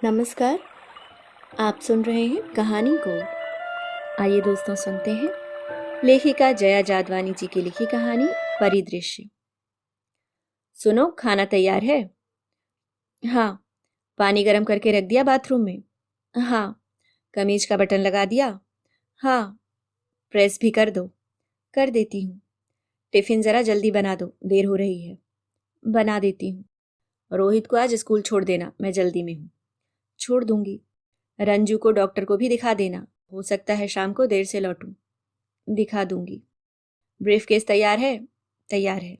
नमस्कार। आप सुन रहे हैं कहानी को। आइए दोस्तों सुनते हैं लेखिका जया जादवानी जी की लिखी कहानी परिदृश्य। सुनो, खाना तैयार है? हाँ। पानी गर्म करके रख दिया बाथरूम में? हाँ। कमीज का बटन लगा दिया? हाँ। प्रेस भी कर दो? कर देती हूँ। टिफिन जरा जल्दी बना दो, देर हो रही है। बना देती हूँ। रोहित को आज स्कूल छोड़ देना, मैं जल्दी में हूँ। छोड़ दूंगी। रंजू को डॉक्टर को भी दिखा देना, हो सकता है शाम को देर से लौटूं। दिखा दूंगी। ब्रीफकेस तैयार है? तैयार है।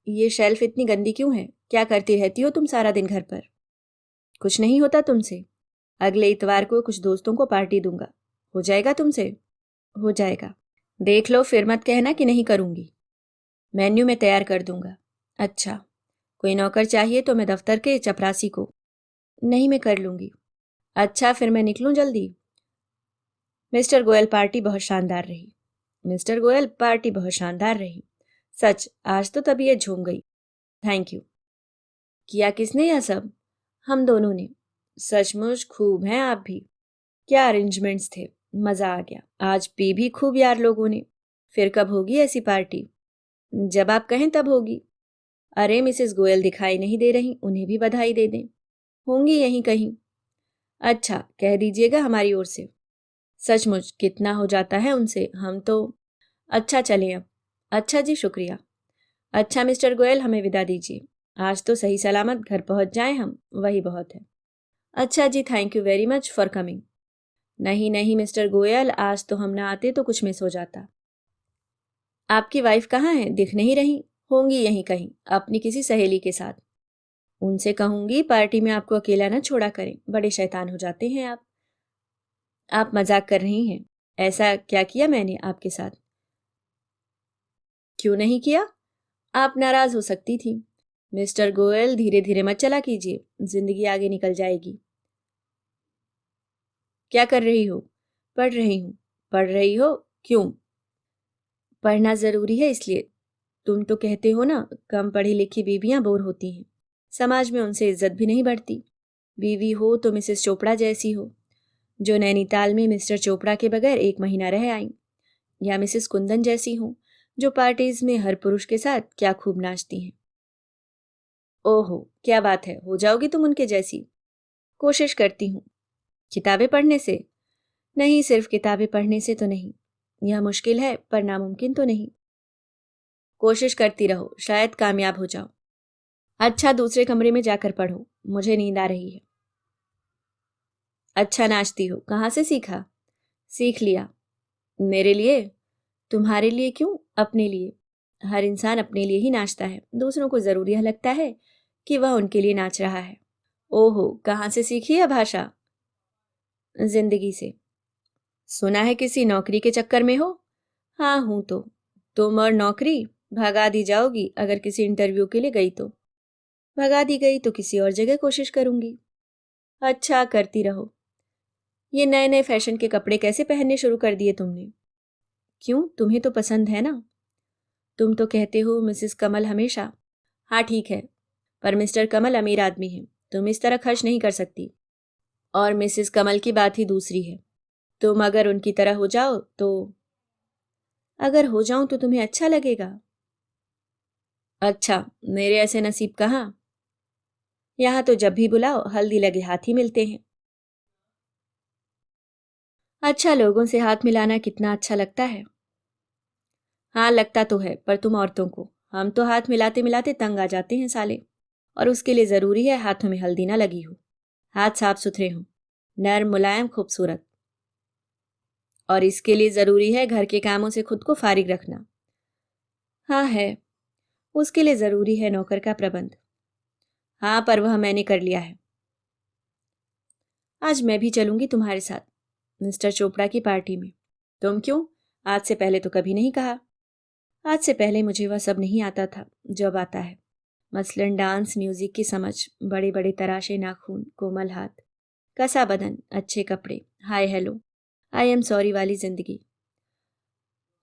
ये शेल्फ इतनी गंदी क्यों है? क्या करती रहती हो तुम सारा दिन घर पर? कुछ नहीं होता तुमसे। अगले इतवार को कुछ दोस्तों को पार्टी दूंगा। हो जाएगा तुमसे? हो जाएगा। देख लो, फिर मत कहना कि नहीं करूंगी। मेन्यू में तैयार कर दूंगा। अच्छा। कोई नौकर चाहिए तो मैं दफ्तर के चपरासी को। नहीं, मैं कर लूंगी। अच्छा, फिर मैं निकलूं जल्दी? मिस्टर गोयल, पार्टी बहुत शानदार रही। मिस्टर गोयल, पार्टी बहुत शानदार रही। सच, आज तो तबीयत झूम गई। Thank you. किया किसने यह सब? हम दोनों ने। सचमुच खूब हैं आप भी। क्या अरेंजमेंट्स थे। मजा आ गया। आज पी भी खूब यार लोगों ने। फिर कब होगी ऐसी पार्टी? जब आप कहें तब होगी। अरे, मिसेस गोयल दिखाई नहीं दे रही, उन्हें भी बधाई दे दें। होंगी यहीं कहीं। अच्छा, कह दीजिएगा हमारी ओर से। सचमुच कितना हो जाता है उनसे, हम तो। अच्छा चलें अब। अच्छा जी, शुक्रिया। अच्छा मिस्टर गोयल, हमें विदा दीजिए। आज तो सही सलामत घर पहुंच जाएं हम, वही बहुत है। अच्छा जी, thank you very much for coming. नहीं नहीं मिस्टर गोयल, आज तो हम ना आते तो कुछ मिस हो जाता। आपकी वाइफ कहाँ है? दिख नहीं रही। होंगी यहीं कहीं, अपनी किसी सहेली के साथ। उनसे कहूंगी पार्टी में आपको अकेला न छोड़ा करें, बड़े शैतान हो जाते हैं आप। आप मजाक कर रही हैं। ऐसा क्या किया मैंने आपके साथ? क्यों नहीं किया? आप नाराज हो सकती थी। मिस्टर गोयल, धीरे धीरे मत चला कीजिए, जिंदगी आगे निकल जाएगी। क्या कर रही हो? पढ़ रही हूँ। पढ़ रही हो? क्यों? पढ़ना जरूरी है इसलिए। तुम तो कहते हो ना, कम पढ़ी लिखी बीवियां बोर होती हैं, समाज में उनसे इज्जत भी नहीं बढ़ती। बीवी हो तो मिसेस चोपड़ा जैसी हो, जो नैनीताल में मिस्टर चोपड़ा के बगैर 1 महीना रह आई। या मिसेस कुंदन जैसी हो, जो पार्टीज में हर पुरुष के साथ क्या खूब नाचती हैं। ओहो, क्या बात है, हो जाओगी तुम उनके जैसी। कोशिश करती हूँ। किताबें पढ़ने से? नहीं, सिर्फ किताबें पढ़ने से तो नहीं। यह मुश्किल है पर नामुमकिन तो नहीं। कोशिश करती रहो, शायद कामयाब हो जाओ। अच्छा, दूसरे कमरे में जाकर पढ़ो, मुझे नींद आ रही है। अच्छा नाचती हो, कहाँ से सीखा? सीख लिया। मेरे लिए? तुम्हारे लिए क्यों, अपने लिए। हर इंसान अपने लिए ही नाचता है, दूसरों को जरूर यह लगता है कि वह उनके लिए नाच रहा है। ओहो, कहाँ से सीखी यह भाषा? जिंदगी से। सुना है किसी नौकरी के चक्कर में हो? हाँ हूं तो। तुम और नौकरी? भगा दी जाओगी अगर किसी इंटरव्यू के लिए गई तो। भगा दी गई तो किसी और जगह कोशिश करूंगी। अच्छा, करती रहो। ये नए नए फैशन के कपड़े कैसे पहनने शुरू कर दिए तुमने? क्यों, तुम्हें तो पसंद है ना। तुम तो कहते हो मिसेस कमल हमेशा। हाँ ठीक है, पर मिस्टर कमल अमीर आदमी है, तुम इस तरह खर्च नहीं कर सकती। और मिसेस कमल की बात ही दूसरी है। तुम अगर उनकी तरह हो जाओ तो। अगर हो जाऊं तो तुम्हें अच्छा लगेगा? अच्छा, मेरे ऐसे नसीब कहाँ। यहाँ तो जब भी बुलाओ हल्दी लगे हाथ ही मिलते हैं। अच्छा, लोगों से हाथ मिलाना कितना अच्छा लगता है। हाँ लगता तो है, पर तुम औरतों को, हम तो हाथ मिलाते मिलाते तंग आ जाते हैं साले। और उसके लिए जरूरी है हाथों में हल्दी ना लगी हो, हाथ साफ सुथरे हों, नर्म मुलायम खूबसूरत। और इसके लिए जरूरी है घर के कामों से खुद को फारिग रखना। हाँ है। उसके लिए जरूरी है नौकर का प्रबंध। हाँ, पर वह मैंने कर लिया है। आज मैं भी चलूंगी तुम्हारे साथ, मिस्टर चोपड़ा की पार्टी में। तुम क्यों? आज से पहले तो कभी नहीं कहा। आज से पहले मुझे वह सब नहीं आता था जो अब आता है। मसलन डांस, म्यूजिक की समझ, बड़े बड़े तराशे नाखून, कोमल हाथ, कसा बदन, अच्छे कपड़े, hi hello, I am sorry वाली जिंदगी।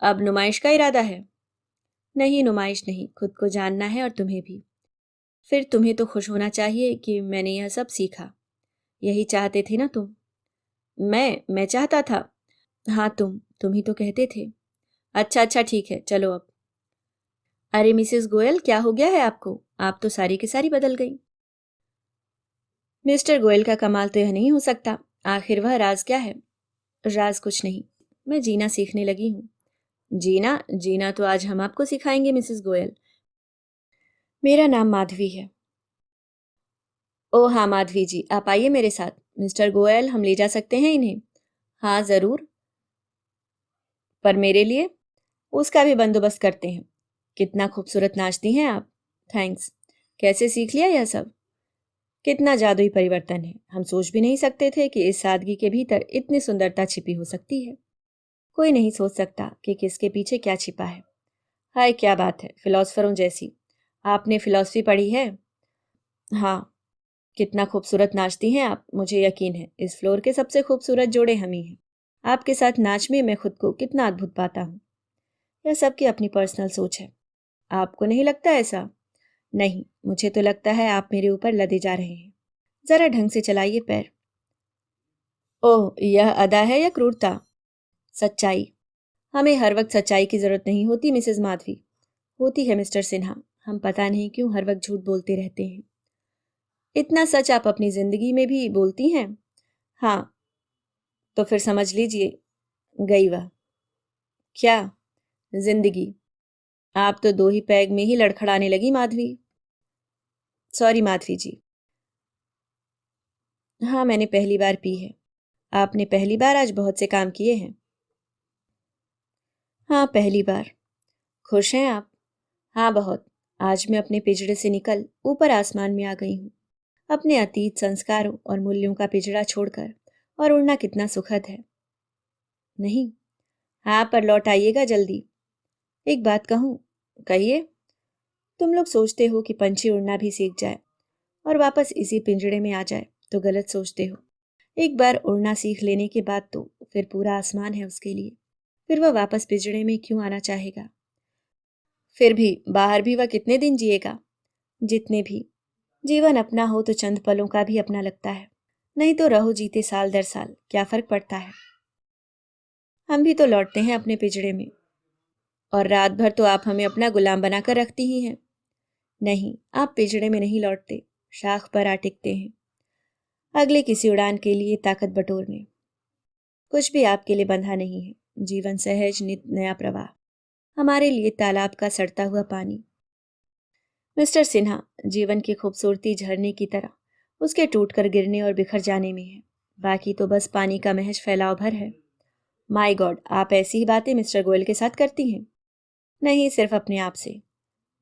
अब नुमाइश का इरादा है? नहीं, नुमाइश नहीं, खुद को जानना है और तुम्हें भी। फिर तुम्हें तो खुश होना चाहिए कि मैंने यह सब सीखा। यही चाहते थे ना तुम? मैं चाहता था? हाँ तुम ही तो कहते थे। अच्छा अच्छा ठीक है, चलो अब। अरे मिसेस गोयल, क्या हो गया है आपको? आप तो सारी की सारी बदल गई। मिस्टर गोयल का कमाल तो यह नहीं हो सकता। आखिर वह राज क्या है? राज कुछ नहीं, मैं जीना सीखने लगी हूँ। जीना जीना तो आज हम आपको सिखाएंगे मिसेस गोयल। मेरा नाम माधवी है। ओ हाँ माधवी जी, आप आइए मेरे साथ। मिस्टर गोयल, हम ले जा सकते हैं इन्हें? हाँ जरूर, पर मेरे लिए उसका भी बंदोबस्त करते हैं। कितना खूबसूरत नाचती हैं आप। थैंक्स। कैसे सीख लिया यह सब? कितना जादुई परिवर्तन है, हम सोच भी नहीं सकते थे कि इस सादगी के भीतर इतनी सुंदरता छिपी हो सकती है। कोई नहीं सोच सकता कि किसके पीछे क्या छिपा है। हाय क्या बात है, फिलोसफरों जैसी। आपने फिलॉसफी पढ़ी है? हाँ। कितना खूबसूरत नाचती हैं आप, मुझे यकीन है इस फ्लोर के सबसे खूबसूरत जोड़े हम ही हैं। आपके साथ नाच में मैं खुद को कितना अद्भुत पाता हूँ। यह सबकी अपनी पर्सनल सोच है। आपको नहीं लगता ऐसा? नहीं, मुझे तो लगता है आप मेरे ऊपर लदे जा रहे हैं। जरा ढंग से चलाइए पैर। ओह, यह अदा है या क्रूरता? सच्चाई। हमें हर वक्त सच्चाई की जरूरत नहीं होती मिसेस माधवी। होती है मिस्टर सिन्हा। हम पता नहीं क्यों हर वक्त झूठ बोलते रहते हैं। इतना सच आप अपनी जिंदगी में भी बोलती हैं? हाँ। तो फिर समझ लीजिए, गई वह। क्या? जिंदगी। आप तो दो ही पैग में ही लड़खड़ाने लगी माधवी। सॉरी माधवी जी। हाँ, मैंने पहली बार पी है। आपने पहली बार आज बहुत से काम किए हैं। हाँ, पहली बार। खुश हैं आप? हाँ बहुत। आज मैं अपने पिंजड़े से निकल ऊपर आसमान में आ गई हूँ। अपने अतीत संस्कारों और मूल्यों का पिंजड़ा छोड़कर। और उड़ना कितना सुखद है। नहीं। हाँ, पर लौट आइएगा जल्दी। एक बात कहूँ? कहिए। तुम लोग सोचते हो कि पंछी उड़ना भी सीख जाए और वापस इसी पिंजड़े में आ जाए, तो गलत सोचते हो। एक बार उड़ना सीख लेने के बाद तो फिर पूरा आसमान है उसके लिए। फिर वह वापस पिंजड़े में क्यों आना चाहेगा? फिर भी बाहर भी वह कितने दिन जिएगा? जितने भी। जीवन अपना हो तो चंद पलों का भी अपना लगता है। नहीं तो रहो जीते साल दर साल, क्या फर्क पड़ता है। हम भी तो लौटते हैं अपने पिंजड़े में। और रात भर तो आप हमें अपना गुलाम बनाकर रखती ही हैं। नहीं, आप पिंजड़े में नहीं लौटते, शाख पर आ टिकते हैं, अगले किसी उड़ान के लिए ताकत बटोरने। कुछ भी आपके लिए बंधा नहीं है। जीवन सहज नित नया प्रवाह। हमारे लिए तालाब का सड़ता हुआ पानी। मिस्टर सिन्हा, जीवन की खूबसूरती झरने की तरह उसके टूटकर गिरने और बिखर जाने में है। बाकी तो बस पानी का महज फैलाव भर है। माय गॉड, आप ऐसी ही बातें मिस्टर गोयल के साथ करती हैं? नहीं, सिर्फ अपने आप से।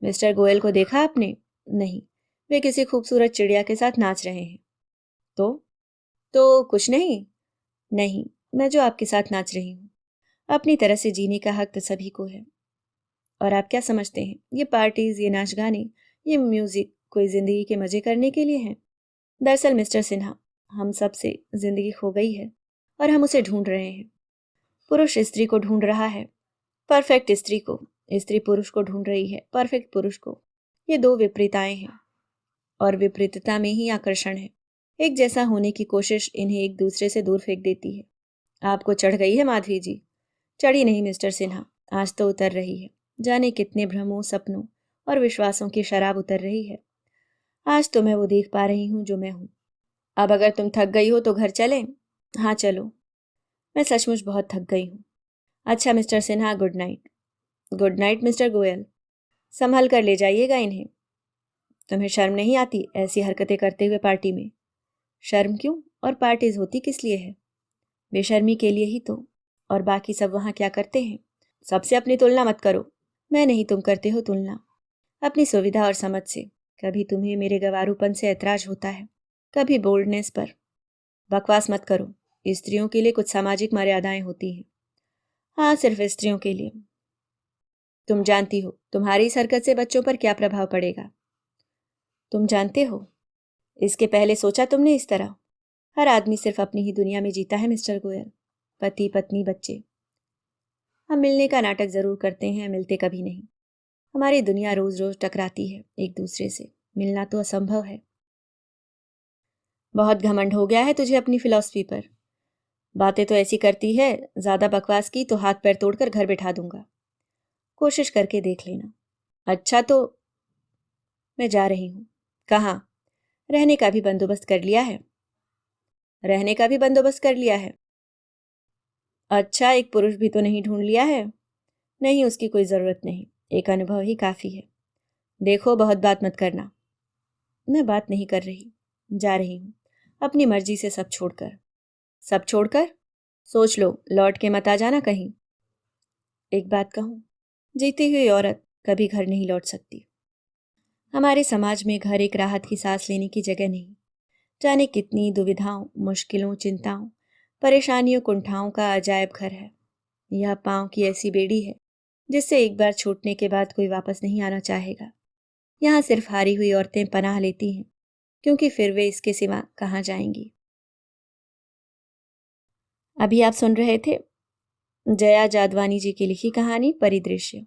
मिस्टर गोयल को देखा आपने? नहीं, वे किसी खूबसूरत चिड़िया के साथ नाच रहे हैं। तो? तो कुछ नहीं। नहीं, मैं जो आपके साथ नाच रही हूँ। अपनी तरह से जीने का हक तो सभी को है। और आप क्या समझते हैं, ये पार्टीज, ये नाच गाने, ये म्यूजिक कोई जिंदगी के मजे करने के लिए हैं? दरअसल मिस्टर सिन्हा, हम सब से जिंदगी खो गई है और हम उसे ढूंढ रहे हैं। पुरुष स्त्री को ढूंढ रहा है, परफेक्ट स्त्री को। स्त्री पुरुष को ढूंढ रही है, परफेक्ट पुरुष को। ये दो विपरीताएं हैं और विपरीतता में ही आकर्षण है। एक जैसा होने की कोशिश इन्हें एक दूसरे से दूर फेंक देती है। आपको चढ़ गई है माधवी जी? चढ़ी नहीं मिस्टर सिन्हा, आज तो उतर रही है। जाने कितने भ्रमों, सपनों और विश्वासों की शराब उतर रही है। आज तो मैं वो देख पा रही हूँ जो मैं हूँ। अब अगर तुम थक गई हो तो घर चलें? हाँ चलो। मैं सचमुच बहुत थक गई हूँ। अच्छा mister Sinha, good night. Good night mister Goyal. संभल कर ले जाइएगा इन्हें। तुम्हें शर्म नहीं आती ऐसी हरकतें करते हुए पार्टी में? शर्म क्यों, और पार्टीज होती किस लिए है? बेशर्मी के लिए ही तो। और बाकी सब वहाँ क्या करते हैं? सबसे अपनी तुलना मत करो। मैं नहीं, तुम करते हो तुलना अपनी सुविधा और समझ से। कभी तुम्हें मेरे गंवारूपन से ऐतराज होता है, कभी बोल्डनेस पर। बकवास मत करो। स्त्रियों के लिए कुछ सामाजिक मर्यादाएं होती हैं। हाँ, सिर्फ स्त्रियों के लिए। तुम जानती हो तुम्हारी इस हरकत से बच्चों पर क्या प्रभाव पड़ेगा? तुम जानते हो? इसके पहले सोचा तुमने इस तरह? हर आदमी सिर्फ अपनी ही दुनिया में जीता है मिस्टर गोयल। पति, पत्नी, बच्चे। हम मिलने का नाटक जरूर करते हैं, मिलते कभी नहीं। हमारी दुनिया रोज रोज टकराती है एक दूसरे से। मिलना तो असंभव है। बहुत घमंड हो गया है तुझे अपनी फिलॉसफी पर। बातें तो ऐसी करती है, ज्यादा बकवास की तो हाथ पैर तोड़कर घर बैठा दूंगा। कोशिश करके देख लेना। अच्छा तो मैं जा रही हूं। कहाँ? रहने का भी बंदोबस्त कर लिया है। रहने का भी बंदोबस्त कर लिया है? अच्छा, एक पुरुष भी तो नहीं ढूंढ लिया है? नहीं, उसकी कोई जरूरत नहीं, एक अनुभव ही काफी है। देखो, बहुत बात मत करना। मैं बात नहीं कर रही, जा रही हूं अपनी मर्जी से सब छोड़कर। सब छोड़कर? सोच लो, लौट के मत आ जाना कहीं। एक बात कहूं, जीती हुई औरत कभी घर नहीं लौट सकती। हमारे समाज में घर एक राहत की सांस लेने की जगह नहीं, जाने कितनी दुविधाओं, मुश्किलों, चिंताओं, परेशानियों, कुंठाओं का अजायब घर है। यह पांव की ऐसी बेड़ी है जिससे एक बार छूटने के बाद कोई वापस नहीं आना चाहेगा। यहाँ सिर्फ हारी हुई औरतें पनाह लेती हैं, क्योंकि फिर वे इसके सिवा कहाँ जाएंगी। अभी आप सुन रहे थे जया जादवानी जी की लिखी कहानी परिदृश्य।